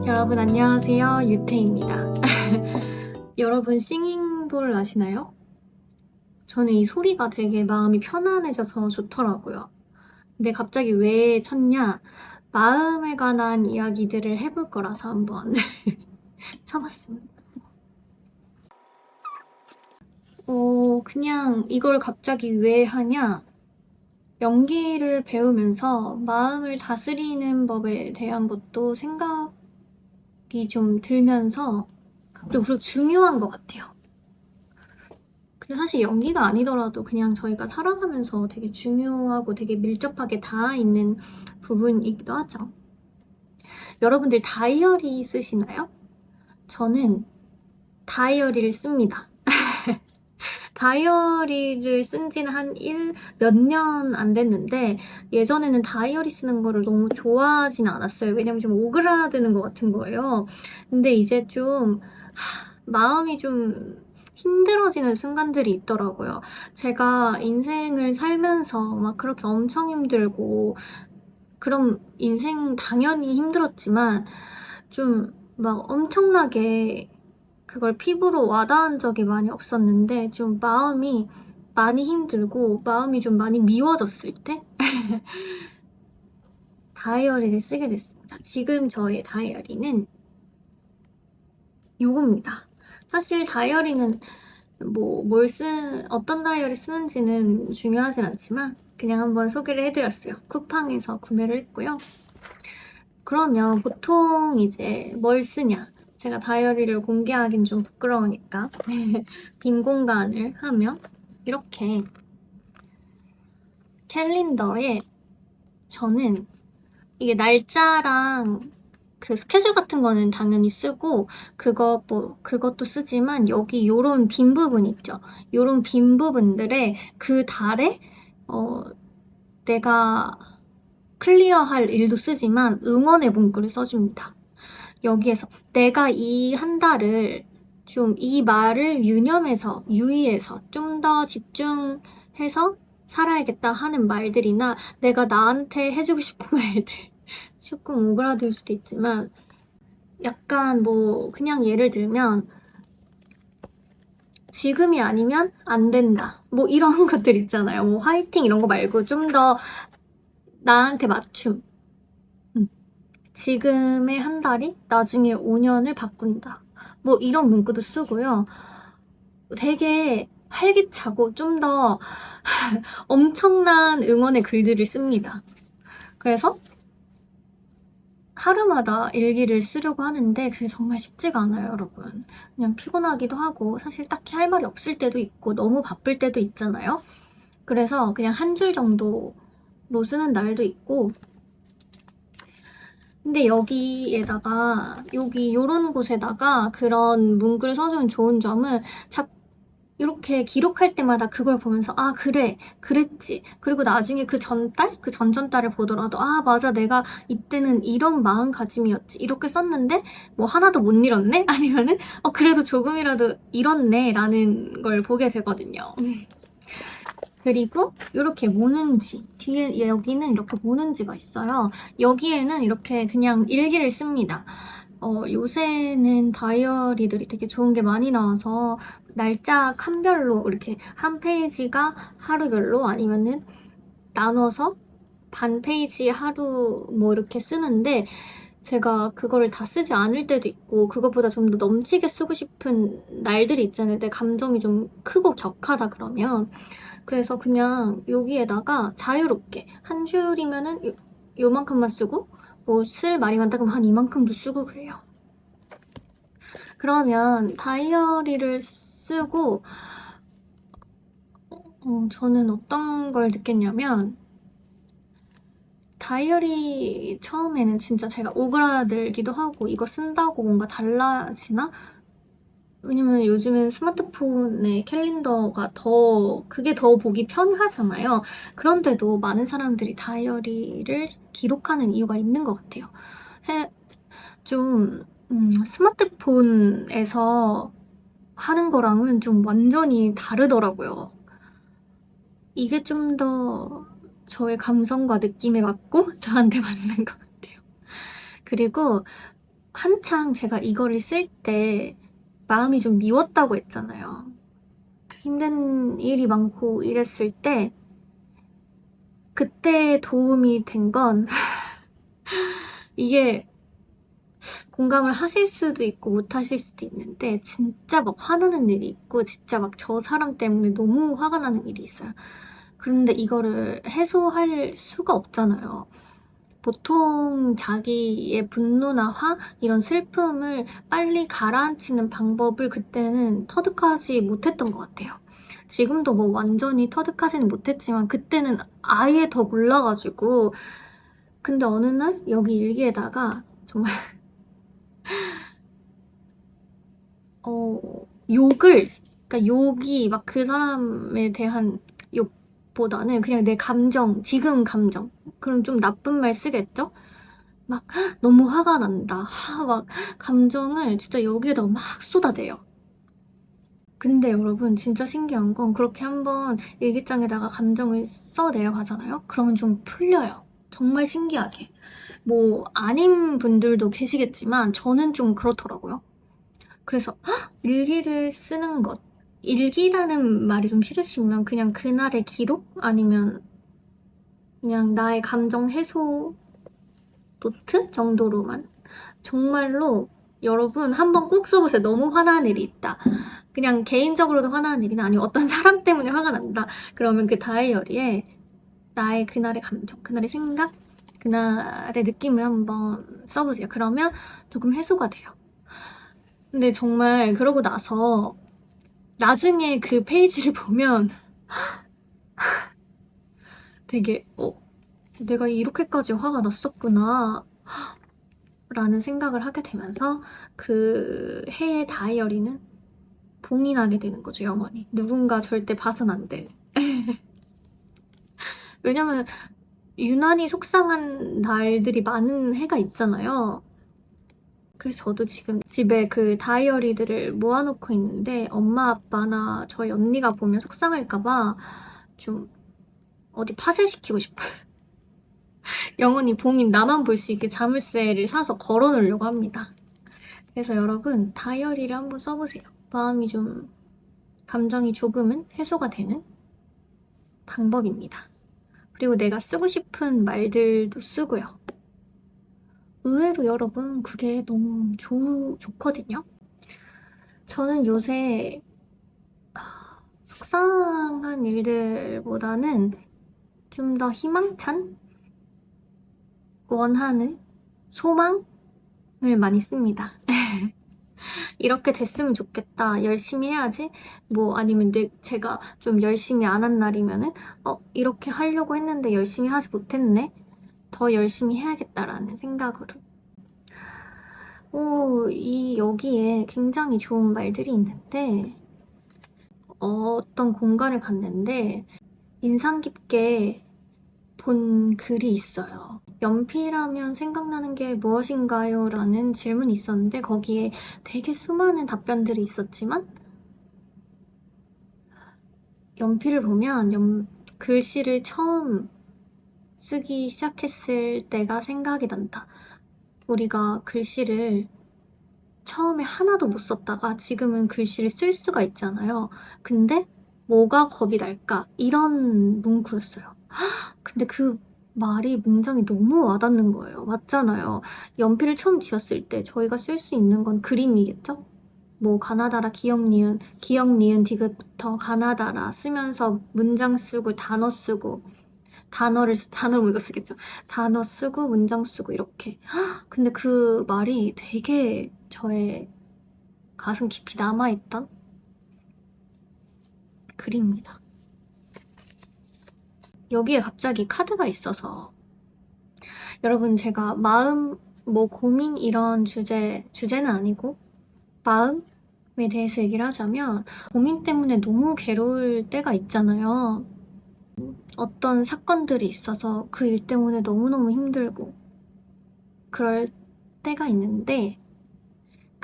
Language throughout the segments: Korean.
여러분 안녕하세요. 유태입니다. 여러분 싱잉볼 아시나요? 저는 이 소리가 되게 마음이 편안해져서 좋더라고요. 근데 갑자기 왜 쳤냐? 마음에 관한 이야기들을 해볼 거라서 한번 쳐봤습니다. 그냥 이걸 갑자기 왜 하냐? 연기를 배우면서 마음을 다스리는 법에 대한 것도 생각이 좀 들면서 그리고 중요한 것 같아요. 근데 사실 연기가 아니더라도 그냥 저희가 살아가면서 되게 중요하고 되게 밀접하게 닿아 있는 부분이기도 하죠. 여러분들 다이어리 쓰시나요? 저는 다이어리를 씁니다. 다이어리를 쓴 지는 한 몇 년 안 됐는데 예전에는 다이어리 쓰는 거를 너무 좋아하진 않았어요. 왜냐면 좀 오그라드는 것 같은 거예요. 근데 이제 좀 마음이 좀 힘들어지는 순간들이 있더라고요. 제가 인생을 살면서 막 그렇게 엄청 힘들고 그럼 인생 당연히 힘들었지만 좀 막 엄청나게 그걸 피부로 와닿은 적이 많이 없었는데 좀 마음이 많이 힘들고 마음이 좀 많이 미워졌을 때 다이어리를 쓰게 됐습니다. 지금 저의 다이어리는 요겁니다. 사실 다이어리는 어떤 다이어리 쓰는지는 중요하진 않지만 그냥 한번 소개를 해드렸어요. 쿠팡에서 구매를 했고요. 그러면 보통 이제 뭘 쓰냐? 제가 다이어리를 공개하긴 좀 부끄러우니까 빈 공간을 하면 이렇게 캘린더에 저는 이게 날짜랑 그 스케줄 같은 거는 당연히 쓰고 그것도 쓰지만 여기 요런 빈 부분 있죠. 요런 빈 부분들에 그 달에 내가 클리어할 일도 쓰지만 응원의 문구를 써줍니다. 여기에서 내가 이 한 달을 좀 이 말을 유의해서 좀 더 집중해서 살아야겠다 하는 말들이나 내가 나한테 해주고 싶은 말들 조금 오그라들 수도 있지만 약간 그냥 예를 들면 지금이 아니면 안 된다 이런 것들 있잖아요. 화이팅 이런 거 말고 좀 더 나한테 맞춤 지금의 한 달이 나중에 5년을 바꾼다 이런 문구도 쓰고요. 되게 활기차고 좀 더 엄청난 응원의 글들을 씁니다. 그래서 하루마다 일기를 쓰려고 하는데 그게 정말 쉽지가 않아요, 여러분. 그냥 피곤하기도 하고 사실 딱히 할 말이 없을 때도 있고 너무 바쁠 때도 있잖아요. 그래서 그냥 한 줄 정도로 쓰는 날도 있고 근데 여기에다가 요런 곳에다가 그런 문구를 써주면 좋은 점은 이렇게 기록할 때마다 그걸 보면서 아 그래 그랬지 그리고 나중에 그 전달? 그 전전달을 보더라도 아 맞아 내가 이때는 이런 마음가짐이었지 이렇게 썼는데 하나도 못 잃었네? 아니면은 그래도 조금이라도 잃었네 라는 걸 보게 되거든요. 그리고 이렇게 모는지 뒤에 여기는 이렇게 모는지가 있어요. 여기에는 이렇게 그냥 일기를 씁니다. 요새는 다이어리들이 되게 좋은 게 많이 나와서 날짜 칸별로 이렇게 한 페이지가 하루별로 아니면은 나눠서 반 페이지 하루 이렇게 쓰는데 제가 그거를 다 쓰지 않을 때도 있고 그것보다 좀 더 넘치게 쓰고 싶은 날들이 있잖아요. 내 감정이 좀 크고 격하다 그러면 그래서 그냥 여기에다가 자유롭게 한 줄이면은 요만큼만 쓰고 쓸 말이 많다 그러면 한 이만큼도 쓰고 그래요. 그러면 다이어리를 쓰고 저는 어떤 걸 느꼈냐면 다이어리 처음에는 진짜 제가 오그라들기도 하고 이거 쓴다고 뭔가 달라지나? 왜냐면 요즘은 스마트폰에 캘린더가 그게 더 보기 편하잖아요. 그런데도 많은 사람들이 다이어리를 기록하는 이유가 있는 것 같아요. 좀 스마트폰에서 하는 거랑은 좀 완전히 다르더라고요. 이게 좀 더 저의 감성과 느낌에 맞고 저한테 맞는 것 같아요. 그리고 한창 제가 이거를 쓸 때 마음이 좀 미웠다고 했잖아요. 힘든 일이 많고 이랬을 때 그때 도움이 된 건 이게 공감을 하실 수도 있고 못 하실 수도 있는데 진짜 막 화나는 일이 있고 진짜 막 저 사람 때문에 너무 화가 나는 일이 있어요. 그런데 이거를 해소할 수가 없잖아요. 보통 자기의 분노나 화, 이런 슬픔을 빨리 가라앉히는 방법을 그때는 터득하지 못했던 것 같아요. 지금도 뭐 완전히 터득하지는 못했지만 그때는 아예 더 몰라가지고 근데 어느 날 여기 일기에다가 정말 욕을 그러니까 욕이 막 그 사람에 대한 욕보다는 그냥 내 감정, 지금 감정 그럼 좀 나쁜 말 쓰겠죠? 막 너무 화가 난다. 막 감정을 진짜 여기에다가 막 쏟아내요. 근데 여러분 진짜 신기한 건 그렇게 한번 일기장에다가 감정을 써 내려가잖아요? 그러면 좀 풀려요. 정말 신기하게. 뭐 아닌 분들도 계시겠지만 저는 좀 그렇더라고요. 그래서 일기를 쓰는 것. 일기라는 말이 좀 싫으시면 그냥 그날의 기록? 아니면 그냥 나의 감정 해소 노트 정도로만. 정말로 여러분 한번 꼭 써보세요. 너무 화나는 일이 있다. 그냥 개인적으로도 화나는 일이나 아니면 어떤 사람 때문에 화가 난다. 그러면 그 다이어리에 나의 그날의 감정, 그날의 생각, 그날의 느낌을 한번 써보세요. 그러면 조금 해소가 돼요. 근데 정말 그러고 나서 나중에 그 페이지를 보면 되게 내가 이렇게까지 화가 났었구나 라는 생각을 하게 되면서 그 해의 다이어리는 봉인하게 되는 거죠, 영원히. 누군가 절대 봐선 안 돼. 왜냐면 유난히 속상한 날들이 많은 해가 있잖아요. 그래서 저도 지금 집에 그 다이어리들을 모아놓고 있는데 엄마 아빠나 저희 언니가 보면 속상할까봐 좀 어디 파쇄시키고 싶어요. 영원히 봉인 나만 볼 수 있게 자물쇠를 사서 걸어놓으려고 합니다. 그래서 여러분 다이어리를 한번 써보세요. 마음이 좀 감정이 조금은 해소가 되는 방법입니다. 그리고 내가 쓰고 싶은 말들도 쓰고요. 의외로 여러분 그게 너무 좋거든요. 저는 요새 속상한 일들보다는 좀 더 희망찬 원하는 소망을 많이 씁니다. 이렇게 됐으면 좋겠다. 열심히 해야지. 뭐 아니면 제가 좀 열심히 안 한 날이면은 이렇게 하려고 했는데 열심히 하지 못했네. 더 열심히 해야겠다라는 생각으로. 여기에 굉장히 좋은 말들이 있는데 어떤 공간을 갔는데 인상 깊게 본 글이 있어요. 연필하면 생각나는 게 무엇인가요? 라는 질문이 있었는데 거기에 되게 수많은 답변들이 있었지만 연필을 보면 글씨를 처음 쓰기 시작했을 때가 생각이 난다. 우리가 글씨를 처음에 하나도 못 썼다가 지금은 글씨를 쓸 수가 있잖아요. 근데 뭐가 겁이 날까? 이런 문구였어요. 근데 그 말이 문장이 너무 와닿는 거예요. 맞잖아요. 연필을 처음 쥐었을 때 저희가 쓸 수 있는 건 그림이겠죠? 뭐 가나다라 기억 니은 디귿부터 가나다라 쓰면서 문장 쓰고 단어 쓰고 단어를 먼저 쓰겠죠. 단어 쓰고 문장 쓰고 이렇게. 근데 그 말이 되게 저의 가슴 깊이 남아있던 글입니다. 여기에 갑자기 카드가 있어서 여러분 제가 마음, 뭐 고민 이런 주제는 아니고 마음에 대해서 얘기를 하자면 고민 때문에 너무 괴로울 때가 있잖아요. 어떤 사건들이 있어서 그 일 때문에 너무너무 힘들고 그럴 때가 있는데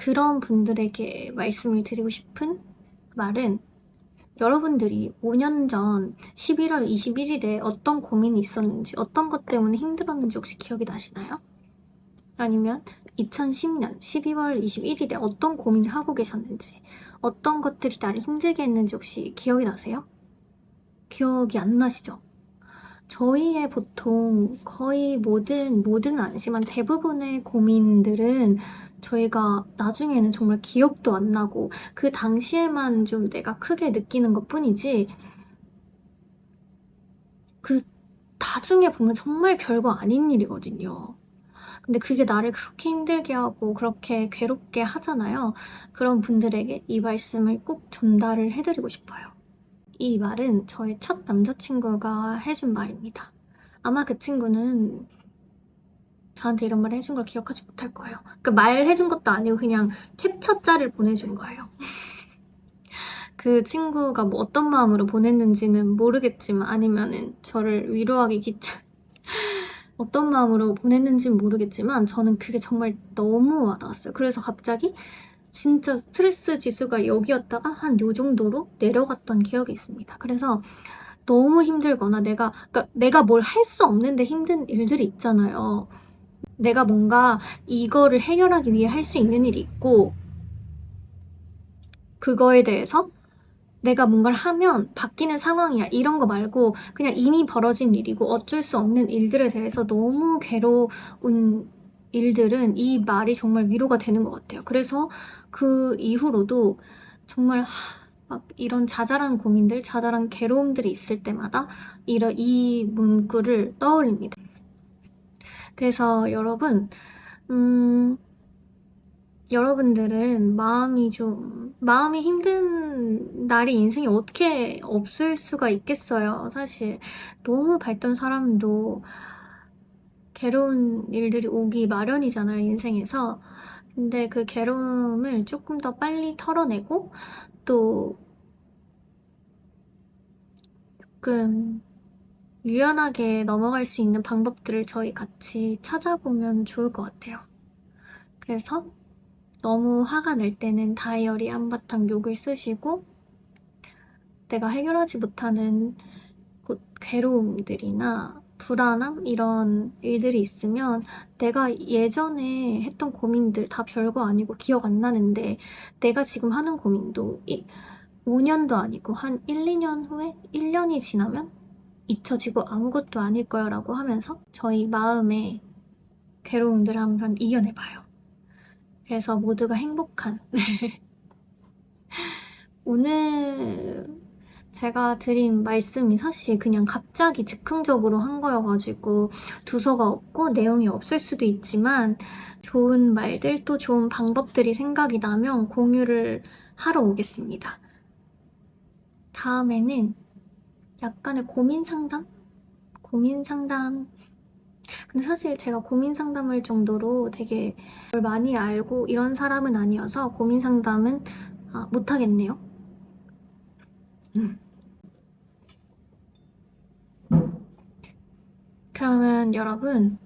그런 분들에게 말씀을 드리고 싶은 말은 여러분들이 5년 전 11월 21일에 어떤 고민이 있었는지, 어떤 것 때문에 힘들었는지 혹시 기억이 나시나요? 아니면 2010년 12월 21일에 어떤 고민을 하고 계셨는지, 어떤 것들이 나를 힘들게 했는지 혹시 기억이 나세요? 기억이 안 나시죠? 저희의 보통 거의 모든 아니지만 대부분의 고민들은 저희가 나중에는 정말 기억도 안 나고 그 당시에만 좀 내가 크게 느끼는 것 뿐이지 그 나중에 보면 정말 별거 아닌 일이거든요. 근데 그게 나를 그렇게 힘들게 하고 그렇게 괴롭게 하잖아요. 그런 분들에게 이 말씀을 꼭 전달을 해드리고 싶어요. 이 말은 저의 첫 남자친구가 해준 말입니다. 아마 그 친구는 저한테 이런 말을 해준 걸 기억하지 못할 거예요. 그 말해준 것도 아니고 그냥 캡처짤을 보내준 거예요. 그 친구가 뭐 어떤 마음으로 보냈는지는 모르겠지만 아니면은 저를 위로하기 귀찮 어떤 마음으로 보냈는지는 모르겠지만 저는 그게 정말 너무 와닿았어요. 그래서 갑자기 진짜 스트레스 지수가 여기였다가 한 요 정도로 내려갔던 기억이 있습니다. 그래서 너무 힘들거나 그러니까 내가 뭘 할 수 없는데 힘든 일들이 있잖아요. 내가 뭔가 이거를 해결하기 위해 할 수 있는 일이 있고 그거에 대해서 내가 뭔가를 하면 바뀌는 상황이야 이런 거 말고 그냥 이미 벌어진 일이고 어쩔 수 없는 일들에 대해서 너무 괴로운 일들은 이 말이 정말 위로가 되는 것 같아요. 그래서 그 이후로도 정말 막 이런 자잘한 고민들, 자잘한 괴로움들이 있을 때마다 이 문구를 떠올립니다. 그래서 여러분들은 마음이 힘든 날이 인생에 어떻게 없을 수가 있겠어요. 사실 너무 밝던 사람도 괴로운 일들이 오기 마련이잖아요, 인생에서. 근데 그 괴로움을 조금 더 빨리 털어내고 또 조금 유연하게 넘어갈 수 있는 방법들을 저희 같이 찾아보면 좋을 것 같아요. 그래서 너무 화가 날 때는 다이어리 한바탕 욕을 쓰시고 내가 해결하지 못하는 괴로움들이나 불안함 이런 일들이 있으면 내가 예전에 했던 고민들 다 별거 아니고 기억 안 나는데 내가 지금 하는 고민도 5년도 아니고 한 1, 2년 후에 1년이 지나면 잊혀지고 아무것도 아닐 거야 라고 하면서 저희 마음의 괴로움들을 한번 이겨내봐요. 그래서 모두가 행복한 오늘 제가 드린 말씀이 사실 그냥 갑자기 즉흥적으로 한 거여가지고 두서가 없고 내용이 없을 수도 있지만 좋은 말들 또 좋은 방법들이 생각이 나면 공유를 하러 오겠습니다. 다음에는 약간의 고민 상담? 근데 사실 제가 고민 상담할 정도로 되게 뭘 많이 알고 이런 사람은 아니어서 고민 상담은 못하겠네요. 그러면 여러분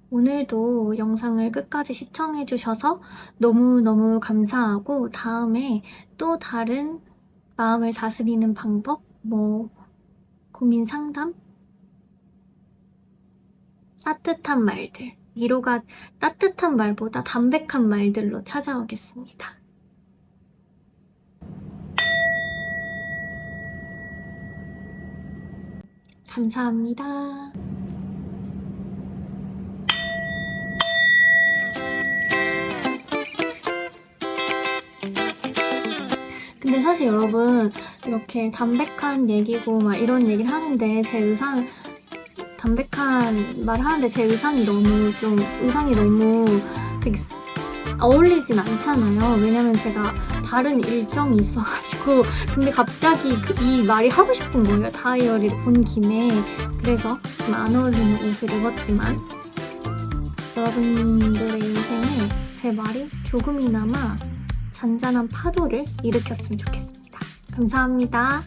오늘도 영상을 끝까지 시청해주셔서 너무너무 감사하고 다음에 또 다른 마음을 다스리는 방법, 고민 상담, 따뜻한 말들, 위로가 따뜻한 말보다 담백한 말들로 찾아오겠습니다. 감사합니다. 근데 사실 여러분 이렇게 담백한 얘기고 막 이런 얘기를 하는데 담백한 말을 하는데 제 의상이 너무 되게 어울리진 않잖아요. 왜냐면 제가 다른 일정이 있어가지고 근데 갑자기 이 말이 하고 싶은 거예요. 다이어리를 본 김에. 그래서 좀 안 어울리는 옷을 입었지만 여러분들의 인생에 제 말이 조금이나마 잔잔한 파도를 일으켰으면 좋겠습니다. 감사합니다.